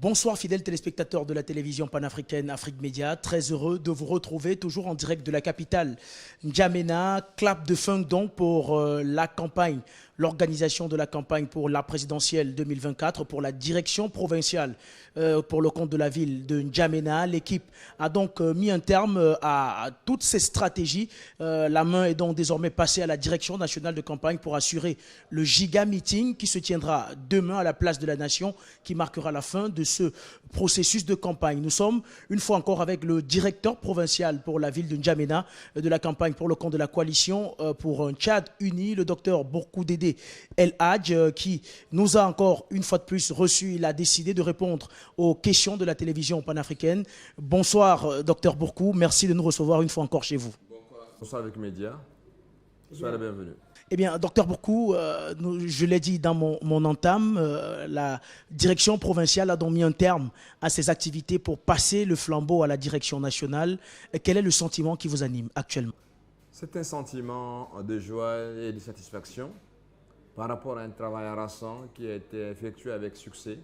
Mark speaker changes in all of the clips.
Speaker 1: Bonsoir fidèles téléspectateurs de la télévision panafricaine Afrique Média, très heureux de vous retrouver toujours en direct de la capitale N'Djamena, clap de fin donc pour la campagne, l'organisation de la campagne pour la présidentielle 2024, pour la direction provinciale pour le compte de la ville de N'Djamena. L'équipe a donc mis un terme à toutes ces stratégies. La main est donc désormais passée à la direction nationale de campagne pour assurer le giga meeting qui se tiendra demain à la place de la Nation, qui marquera la fin de ce processus de campagne. Nous sommes une fois encore avec le directeur provincial pour la ville de N'Djamena de la campagne pour le compte de la coalition pour un Tchad uni, le docteur Bourkou Dédé El Hadj, qui nous a encore une fois de plus reçu. Il a décidé de répondre aux questions de la télévision panafricaine. Bonsoir docteur Bourkou, merci de nous recevoir une fois encore chez vous.
Speaker 2: Bonsoir avec Média, soyez la bienvenue.
Speaker 1: Eh bien, docteur Bourkou, je l'ai dit dans mon entame, la direction provinciale a donc mis un terme à ses activités pour passer le flambeau à la direction nationale. Quel est le sentiment qui vous anime actuellement?
Speaker 2: C'est un sentiment de joie et de satisfaction par rapport à un travail harassant qui a été effectué avec succès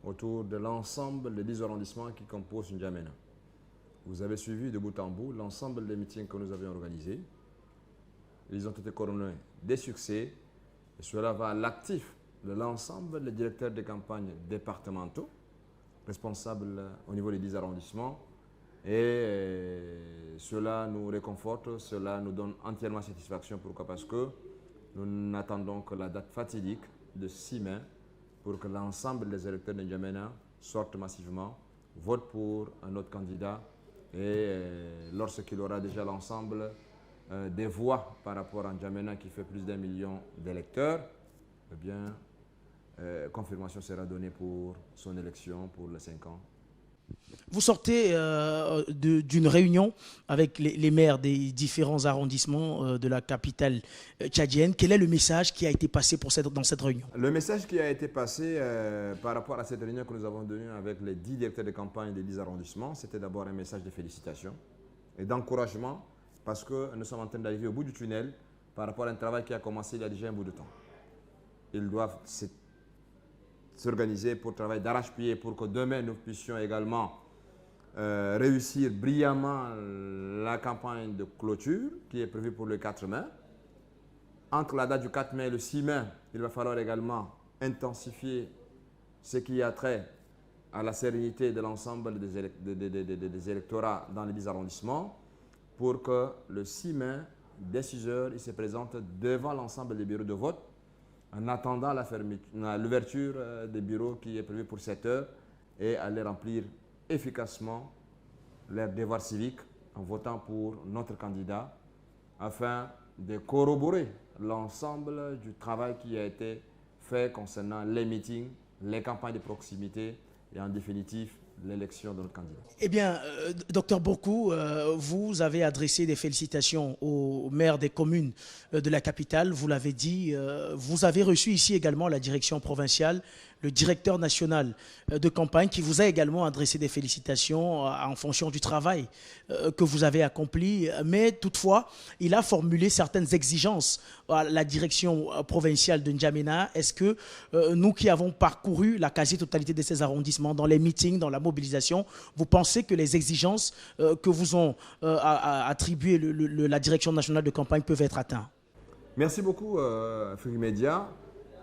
Speaker 2: autour de l'ensemble des 10 arrondissements qui composent N'Djamena. Vous avez suivi de bout en bout l'ensemble des meetings que nous avions organisés. Ils ont été couronnés des succès et cela va à l'actif de l'ensemble des directeurs de campagne départementaux responsables au niveau des 10 arrondissements et cela nous réconforte, cela nous donne entièrement satisfaction. Pourquoi? Parce que nous n'attendons que la date fatidique de 6 mai pour que l'ensemble des électeurs de N'Djamena sortent massivement, votent pour un autre candidat et lorsqu'il aura déjà l'ensemble des voix par rapport à N'Djamena qui fait plus d'1 million d'électeurs, eh bien, confirmation sera donnée pour son élection pour les 5 ans.
Speaker 1: Vous sortez d'une réunion avec les maires des différents arrondissements de la capitale tchadienne. Quel est le message qui a été passé dans cette réunion?
Speaker 2: Le message qui a été passé par rapport à cette réunion que nous avons donnée avec les 10 directeurs de campagne des 10 arrondissements, c'était d'abord un message de félicitations et d'encouragement parce que nous sommes en train d'arriver au bout du tunnel par rapport à un travail qui a commencé il y a déjà un bout de temps. Ils doivent s'organiser pour travailler d'arrache-pied pour que demain nous puissions également réussir brillamment la campagne de clôture qui est prévue pour le 4 mai. Entre la date du 4 mai et le 6 mai, il va falloir également intensifier ce qui a trait à la sérénité de l'ensemble des électorats dans les 10 arrondissements pour que le 6 mai, dès 6 heures, il se présente devant l'ensemble des bureaux de vote en attendant l'ouverture des bureaux qui est prévue pour 7 heures et aller remplir efficacement leur devoir civique en votant pour notre candidat afin de corroborer l'ensemble du travail qui a été fait concernant les meetings, les campagnes de proximité et en définitive l'élection de notre candidat.
Speaker 1: Eh bien, docteur Bourkou, vous avez adressé des félicitations aux maires des communes de la capitale. Vous l'avez dit, vous avez reçu ici également la direction provinciale, le directeur national de campagne qui vous a également adressé des félicitations en fonction du travail que vous avez accompli. Mais toutefois, il a formulé certaines exigences à la direction provinciale de N'Djamena. Est-ce que nous qui avons parcouru la quasi-totalité de ces arrondissements, dans les meetings, dans la mobilisation, vous pensez que les exigences que vous ont attribuées la direction nationale de campagne peuvent être atteintes?
Speaker 2: Merci beaucoup, Free Media.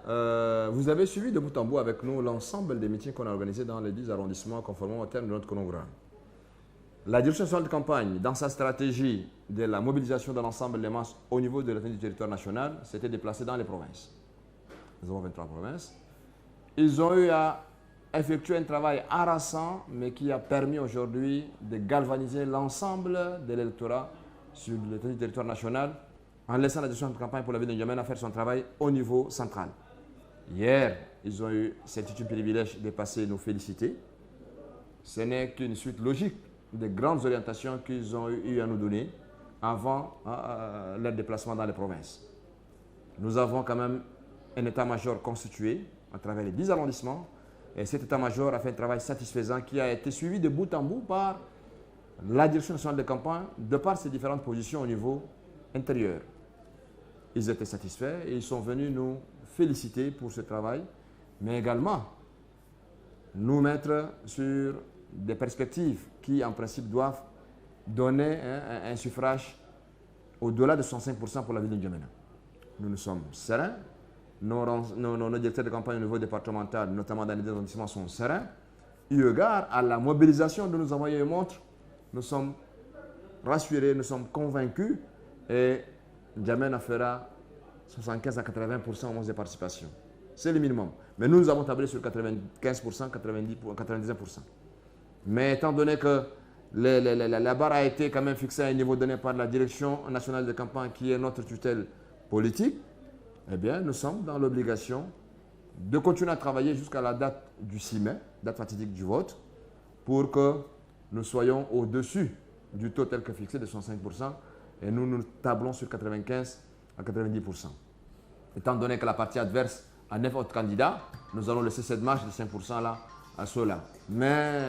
Speaker 2: Vous avez suivi de bout en bout avec nous l'ensemble des meetings qu'on a organisés dans les 10 arrondissements conformément au terme de notre chronogramme. La direction nationale de campagne, dans sa stratégie de la mobilisation de l'ensemble des masses au niveau de l'étendue du territoire national, s'était déplacée dans les provinces. Nous avons 23 provinces. Ils ont eu à effectuer un travail harassant, mais qui a permis aujourd'hui de galvaniser l'ensemble de l'électorat sur l'étendue du territoire national en laissant la direction de campagne pour la ville de N'Djamena faire son travail au niveau central. Hier, ils ont eu cet ultime privilège de passer nous féliciter. Ce n'est qu'une suite logique des grandes orientations qu'ils ont eu à nous donner avant leur déplacement dans les provinces. Nous avons quand même un état-major constitué à travers les 10 arrondissements et cet état-major a fait un travail satisfaisant qui a été suivi de bout en bout par la direction nationale de campagne de par ses différentes positions au niveau intérieur. Ils étaient satisfaits et ils sont venus nous féliciter pour ce travail, mais également nous mettre sur des perspectives qui, en principe, doivent donner un suffrage au-delà de 65% pour la ville de N'Djamena. Nous sommes sereins. Nos directeurs de campagne au niveau départemental, notamment dans les arrondissements, sont sereins. Eu égard à la mobilisation de nos envoyés montre, nous sommes rassurés, nous sommes convaincus et N'Djamena fera 75 à 80% au moins de participation. C'est le minimum. Mais nous avons tablé sur 95%, 99%. Mais étant donné que la barre a été quand même fixée à un niveau donné par la direction nationale de campagne qui est notre tutelle politique, eh bien, nous sommes dans l'obligation de continuer à travailler jusqu'à la date du 6 mai, date fatidique du vote, pour que nous soyons au-dessus du taux tel que fixé de 65%, et nous tablons sur 95 à 90%. Étant donné que la partie adverse a 9 autres candidats, nous allons laisser cette marge de 5% là à ceux-là. Mais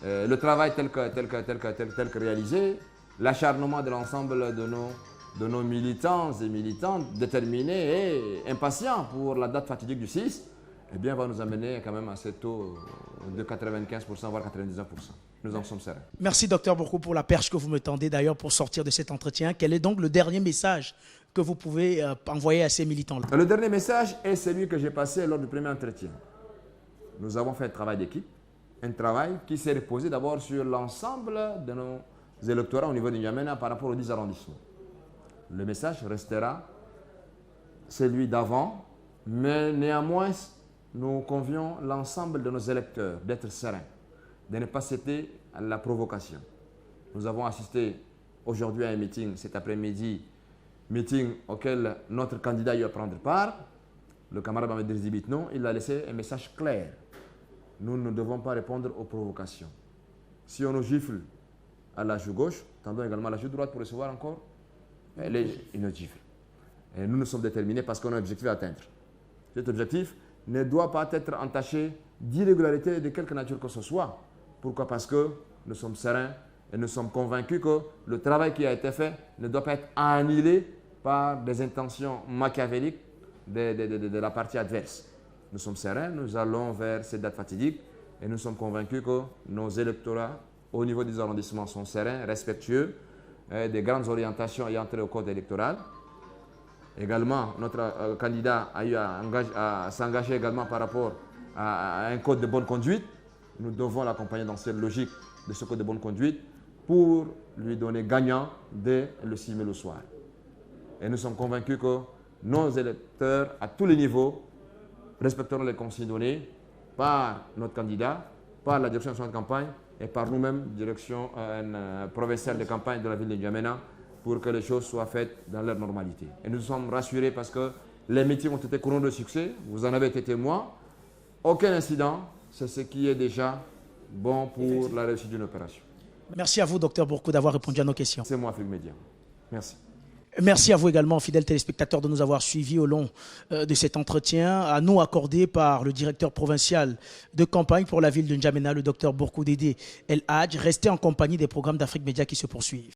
Speaker 2: le travail tel que réalisé, l'acharnement de l'ensemble de nos militants et militantes déterminés et impatients pour la date fatidique du 6, eh bien, va nous amener quand même à ce taux de 95%, voire 99%. Nous en sommes sereins.
Speaker 1: Merci, docteur Bourkou, pour la perche que vous me tendez d'ailleurs pour sortir de cet entretien. Quel est donc le dernier message que vous pouvez envoyer à ces militants-là?
Speaker 2: Le dernier message est celui que j'ai passé lors du premier entretien. Nous avons fait un travail d'équipe, un travail qui s'est reposé d'abord sur l'ensemble de nos électorats au niveau de N'Djamena par rapport aux 10 arrondissements. Le message restera celui d'avant, mais néanmoins, nous convions l'ensemble de nos électeurs d'être sereins, de ne pas céder à la provocation. Nous avons assisté aujourd'hui à un meeting, cet après-midi, meeting auquel notre candidat y a prendre part, le camarade Mohamed Rizzi Bitnon, il a laissé un message clair. Nous ne devons pas répondre aux provocations. Si on nous gifle à la joue gauche, tendons également à la joue droite pour recevoir encore une gifle. Et nous sommes déterminés parce qu'on a un objectif à atteindre. Cet objectif ne doit pas être entaché d'irrégularité de quelque nature que ce soit. Pourquoi? Parce que nous sommes sereins et nous sommes convaincus que le travail qui a été fait ne doit pas être annihilé par des intentions machiavéliques de la partie adverse. Nous sommes sereins, nous allons vers cette date fatidique et nous sommes convaincus que nos électorats au niveau des arrondissements sont sereins, respectueux des grandes orientations ayant trait au code électoral. Également, notre candidat a eu à s'engager également par rapport à un code de bonne conduite. Nous devons l'accompagner dans cette logique de ce code de bonne conduite pour lui donner gagnant dès le 6 mai le soir. Et nous sommes convaincus que nos électeurs, à tous les niveaux, respecteront les consignes données par notre candidat, par la direction nationale de campagne et par nous-mêmes, direction provinciale de campagne de la ville de N'Djamena, pour que les choses soient faites dans leur normalité. Et nous sommes rassurés parce que les meetings ont été couronnés de succès, vous en avez été témoin. Aucun incident, c'est ce qui est déjà bon pour la réussite d'une opération.
Speaker 1: Merci à vous, docteur Bourkou, d'avoir répondu à nos questions.
Speaker 2: C'est moi, Afrique Média. Merci.
Speaker 1: Merci à vous également, fidèles téléspectateurs, de nous avoir suivis au long de cet entretien, à nous accordé par le directeur provincial de campagne pour la ville de N'Djamena, le docteur Bourkou Dédé El Hadj. Restez en compagnie des programmes d'Afrique Média qui se poursuivent.